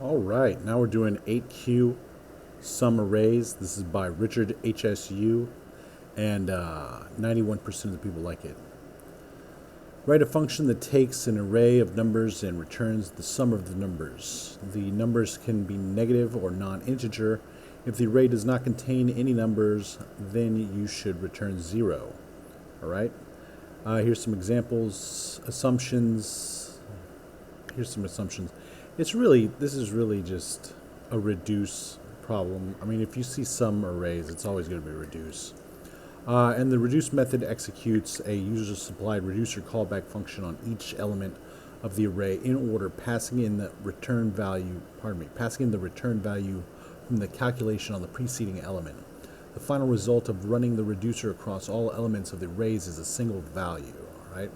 All right, now we're doing 8Q sum arrays. This is by Richard HSU, and 91% of the people like it. Write a function that takes an array of numbers and returns the sum of the numbers. The numbers can be negative or non-integer. If the array does not contain any numbers, then you should return 0. All right. Here's some examples, assumptions. Here's some assumptions. This is really just a reduce problem. I mean, if you see sum arrays, it's always going to be reduce. And the reduce method executes a user-supplied reducer callback function on each element of the array in order, passing in the return value from the calculation on the preceding element. The final result of running the reducer across all elements of the arrays is a single value. All right.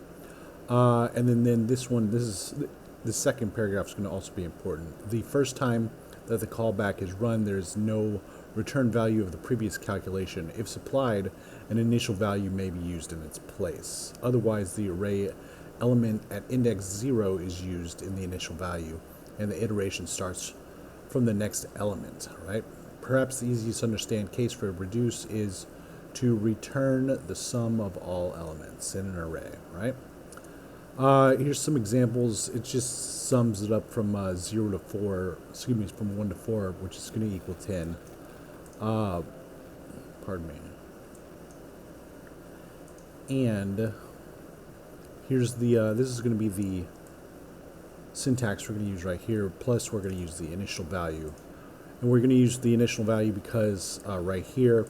And then the second paragraph is going to also be important. The first time that the callback is run, there's no return value of the previous calculation. If supplied, an initial value may be used in its place. Otherwise, the array element at index 0 is used in the initial value, and the iteration starts from the next element. Right? Perhaps the easiest to understand case for reduce is to return the sum of all elements in an array. Right? Here's some examples. It just sums it up from 0 to 4, from 1 to 4, which is going to equal 10. Pardon me. And here's the, this is going to be the syntax we're going to use right here, plus we're going to use the initial value. And we're going to use the initial value because right here,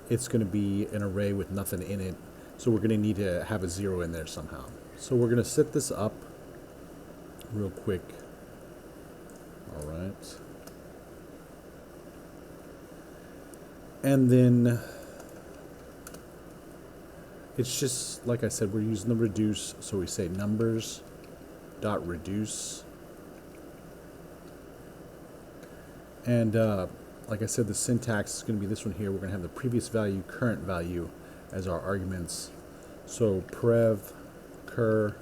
it's going to be an array with nothing in it. So we're going to need to have a 0 in there somehow. So we're going to set this up real quick. All right. And then it's just, like I said, we're using the reduce. So we say numbers dot reduce. And like I said, the syntax is going to be this one here. We're going to have the previous value, current value as our arguments. So prev cur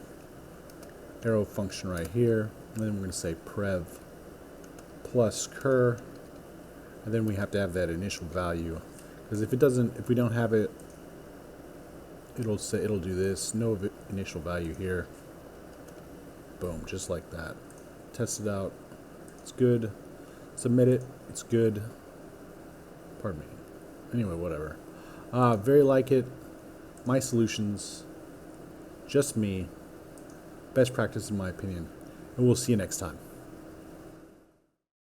arrow function right here, and then we're going to say prev plus cur, and then we have to have that initial value, because if we don't have it, it'll do this, no initial value here. Boom, just like that. Test it out. It's good. Submit it. It's good. Pardon me. Anyway, whatever. Very like it. My solutions. Just me. Best practice in my opinion. And we'll see you next time.